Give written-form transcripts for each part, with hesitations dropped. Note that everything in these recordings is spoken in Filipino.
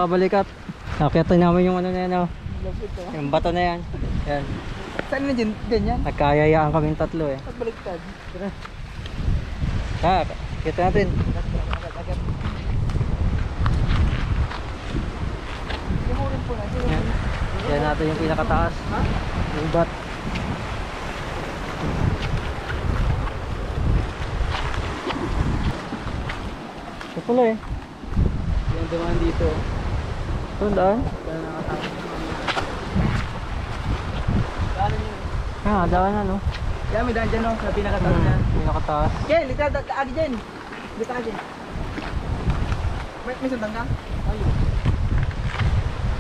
Kabalikat. Nakita namin yung ano na yan, oh. Lapit oh. Yung bato na yan. Yan. Saan na dyan? Dyan yan? Nagkayayaan kaming tatlo eh. Pagbaliktad. Tara. Ah, kita natin. Agad. Simurin po na. Yan. Yan natin yung pinakataas. Ha? Yung bat. Ito pala eh. Yung dumaan dito. Ito ang daan. Kaya nakatapos. Daanan yun. Ah, daan na no. Yan, may daan dyan no. Sa pinakataas na. Pinakataas. Ken, lita agi dyan. Lita agi. May sundang ka? Ayun.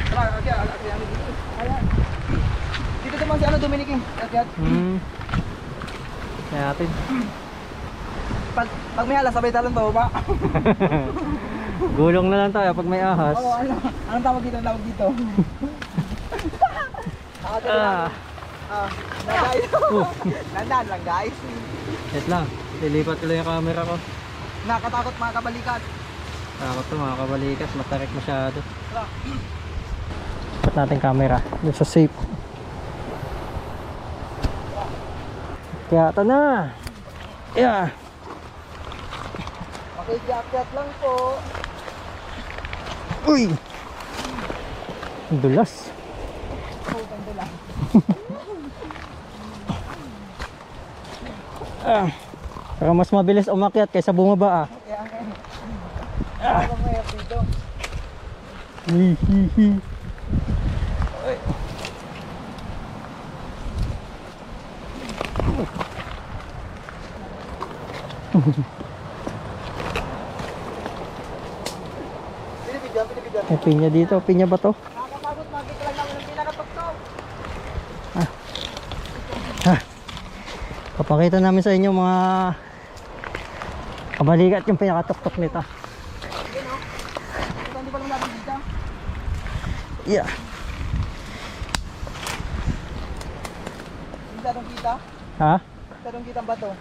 Tara, agi namin dito. Ayan. Dito naman si ano, Dominic eh. Akyat. Yan natin. Pag may halas, sabay talon to ba? Gulong na lang tayo pag may ahas. Oo, ano? Anong tawag dito? Anong tawag dito? Na guys. Nandaan lang guys. Wait lang. Lilipat ko lang yung camera ko. Nakatakot mga kabalikat. Takot to mga kabalikas. Matarik masyado. Tara. Lipat natin camera. Doon sa safe. Kaya ito na. Yeah. Makikiakyat lang po. Uy! Ang dulas. Oh, ganda lang. Pero mas mabilis umakyat kaysa bumaba ah. Kaya nga. Ano mayroon dito? Hihihi. Pinibigyan. May pinya dito. Pinya ba to? Nakakapagod, makikita lang namin ng pinakatuktok. Papakita namin sa inyo mga kabalikat yung pinakatuktok nito. Sige no? Ito hindi pa lang natin dito. Yeah. Hindi tatong kita. Ha? Tatong kita ba to?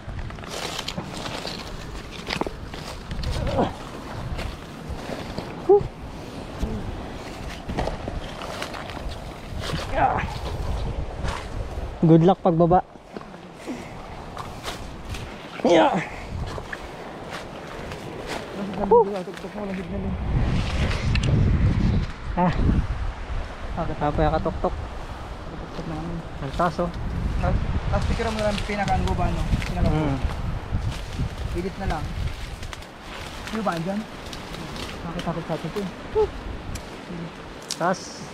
Good luck pagbaba. Yeah. Tuktok mo lang na. Ah. Apa ya katok-tok. Tuktok namin. Ang taso. Tapos pikiran mo lang pinaka-ano ba ano? Pinaka-po. Edit na lang. Ano ba dyan? Nakatakot sa atin ito. Tas.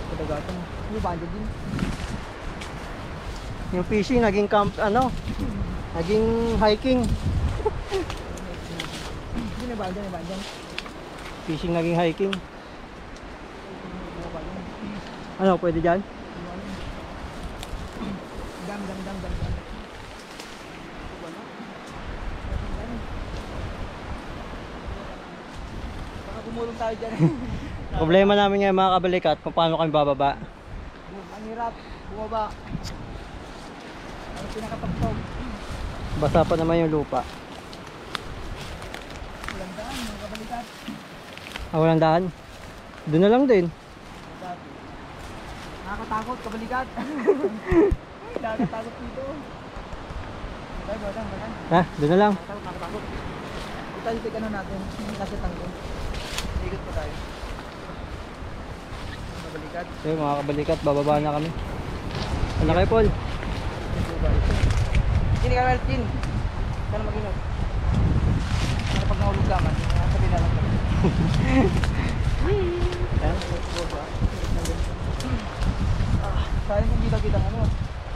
Kadagatan. Ano ba dyan din? Yung fishing naging camp ano? Naging hiking. Ano ba dyan? Fishing naging hiking. Ano pwede diyan? Dam. Baka gumulong tayo dyan. Problema namin ngayon mga kabalikat kung paano kami bababa. Ang hirap. Bumaba. Ano pinakapagpog? Basa pa naman yung lupa. Walang daan, mga kabalikat. Walang daan. Doon na lang din. Nakakatakot, kabalikat. Nakakatakot dito. Badan. Ha? Doon na lang. Nakakatakot. Ito yung tigano natin. Hindi kasi tanggo. Ikot pa tayo. Kabalikat. So mga kabalikat, bababa na kami. Ano kayo Paul? Sini ka Martin. Sana mag-inot. Para pag nahulog naman, sabi na lang kami. Sayang kung kita ano.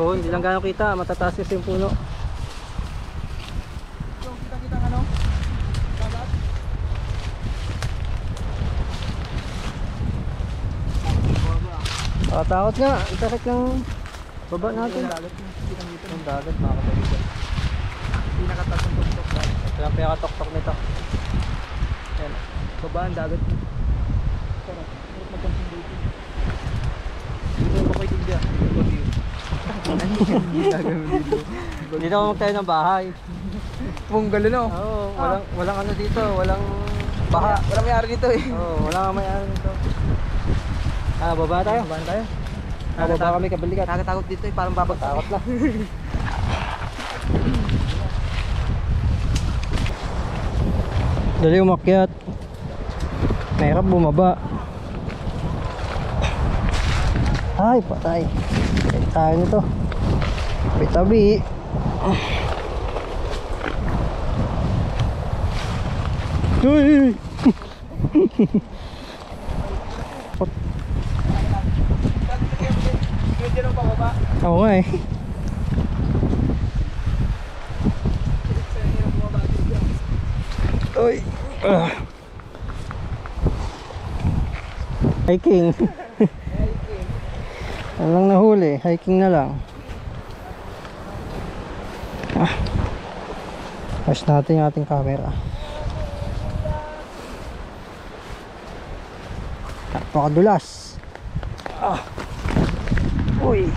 Oo, hindi lang gano'ng kita. Matataas kasi yung puno. So, kita ano. Dagat. Takot nga. Itakit ng baba natin. Kita dito. Ang dagat mga kabalikat. Pinakatatong-tok lang. Ito lang pinakatok-tok nito. Yan. Baba ang dagat. Sarap. Sarap magkansing dito. Dito mo kayo tigda. Dito ako magtayo ng bahay. Punggalo no? Oo, walang ano dito, walang Baha. Wala mayari dito eh. Oo, wala nga may-ari nito. Baba tayo. Baba tayo. Baba kami kabalikat. Nakakatakot dito eh, parang babagsak. Takot lang. Dali umakyat. Mahirap bumaba. Ay, patay. Kaya tayo nito. Tabi-tabi. Uy! Medyo nung pababa. Oo nga eh. Uy! Hiking. Walang nahuli, hiking na lang. Ayos natin yung ating camera. Napakadulas. Uy.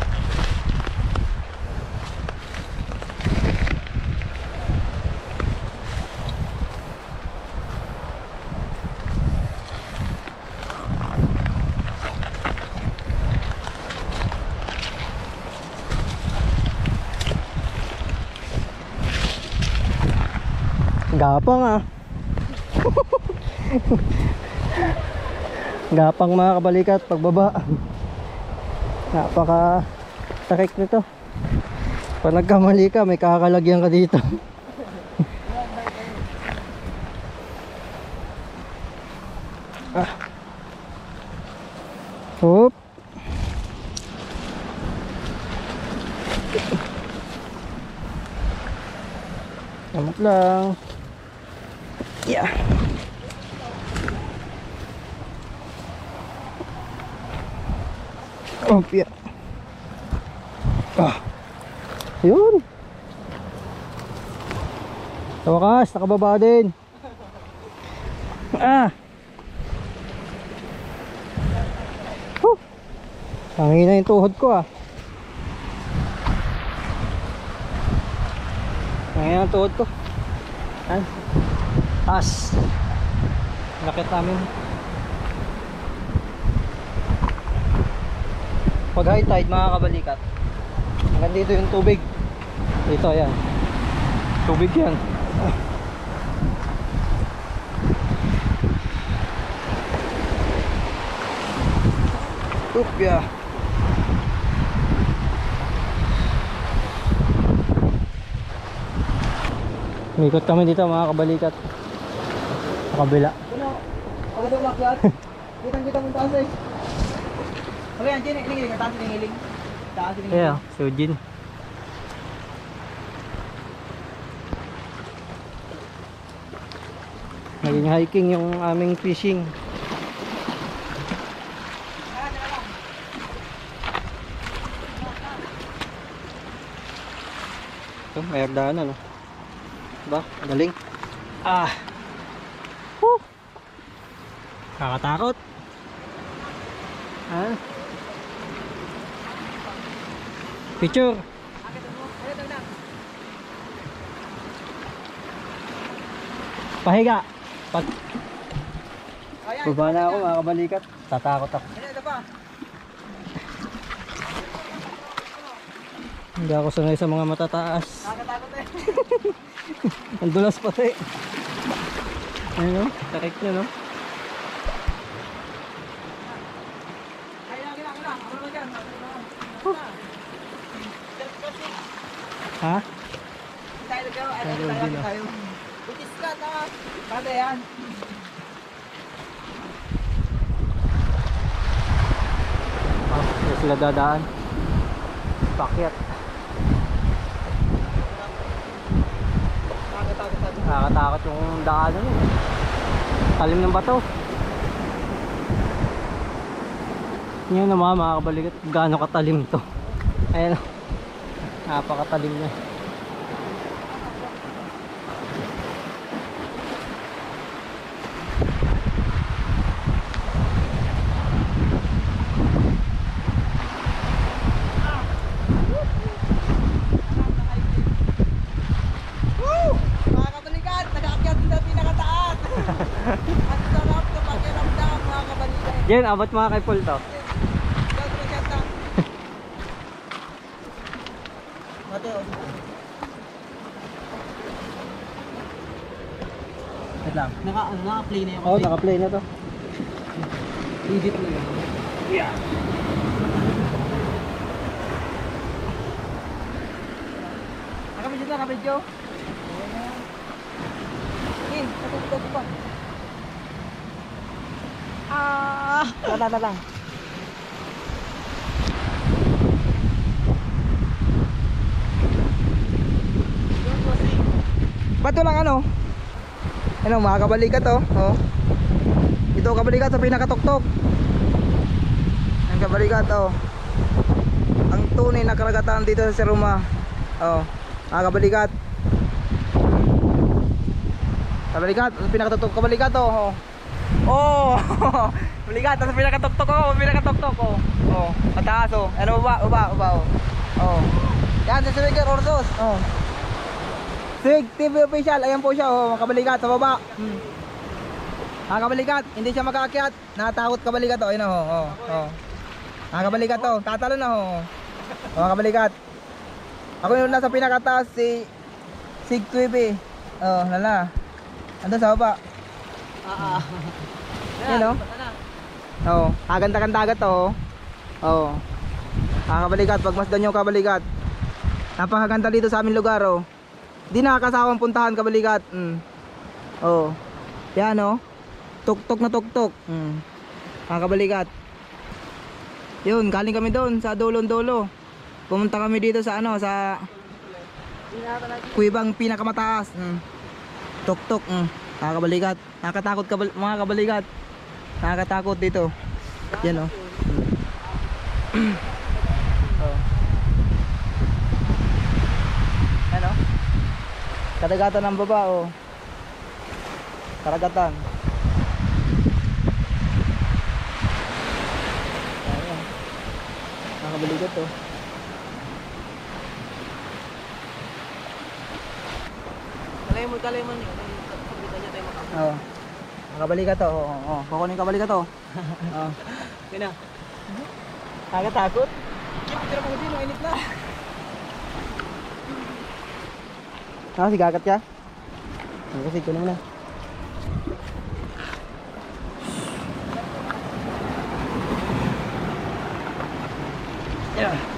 Gapang ah. Gapang mga kabalikat pagbaba. Napaka takik nito. Pag nagkamali ka may kakalagyan ka dito. Hop. Amat lang. Yeah. Oh, yeah. Yun. Sa wakas, nakababa din. Hangin na yung tuhod ko ah. Hangin na yung tuhod ko. As lakit namin. Pag high tide mga kabalikat, hanggang dito yung tubig. Dito yan, tubig yan. Upya. Mikot kami dito mga kabalikat. Sa kabila. Ako daw makyat. Kitang-kita mo taas eh. Okay, yan, Jin. Iling-iling. Taas iling-iling. Taas iling-iling. Yeah, so Jin. Naging hiking yung aming fishing. Ito, may hagdanan, no? Diba? Galing. Woo! Kakatakot. Picture. Pahiga. Baba na ako mga kabalikat. Tatakot ako. Ito pa. Hindi ako sanay sa mga matataas. Nakakatakot eh. Ang dulas pati. Ayun o, takik nyo no. Ay, lagi lang. Ako naman dyan. Ha? Tayo nagawa. Tayo din, ah. Tayo. Butis ka, tama. Kada yan. Hindi sila dadaan. Pakyat. Nakakatakot yung daanan yun. Talim ng bato. Yun naman mga kabalikat, gaano katalim to. Ayan o, napakatalim niya. Mga kabalikat, nag-aakyat din sa pinakataas. Yan, abot mga kay Paul to. Mate, oh. Wait lang. Naka-play na yung Oo, naka-play na to. edit na yun. Yeah. Nakabidyo na, nakabidyo. In, natutulog ko pa. Tala lang. Bato lang ano? Ano, mga kabalikat oh. Oh. Ito kabalikat sa pinakatuktok. Ang kabalikat oh. Ang tunay na karagatan dito sa Siruma. Oh, mga kabalikat. Kabalikat, sa pinakatuktok kabalikat oh. Oh. Balikat sa pinakatuktok oh, pinakatuktok oh. Oh, mataas oh. Ano baba oh. Oh. Yan si Swigger Ordos. Oh. Sig TV official, ayan po siya oh, mga kabalikat sa baba. Mga kabalikat, hindi siya makaakyat. Natakot kabalikat oh, ayun oh. Oh. Mga kabalikat oh, tatalo na oh. Mga kabalikat. Ako yung nasa pinakataas si Sig TV. Oh, lala. Ando sa baba. Yan oh. Oh, aganda-ganda to. Oh. Mga kabalikat, pagmasdan nyo kabalikat. Napakaganda dito sa aming lugar oh. Di nakakasawang puntahan kabalikat. Oh. Yan oh. Tuktok na tuktok. Mga kabalikat. Yun, galing kami doon sa dulon-dulo. Pumunta kami dito sa ano, sa kuwibang pinakamataas. Tuktok. Mga kabalikat. Nakakatakot mga kabalikat. Nakakatakot dito. Yan oh. Oh. Ano? Karagatan ng baba oh. Karagatan. Ayan. Nakabalikat oh. Kalay mo yun. Pagkita niya tayo makakita. Oh. Nakabalikat to. Oh, oh. Kukunin kabalikat to. Oh. Yun na. Nakakatakot. Tira mo din, init na. Ah, sigakat ka? Kasi kunin mo na. Yeah.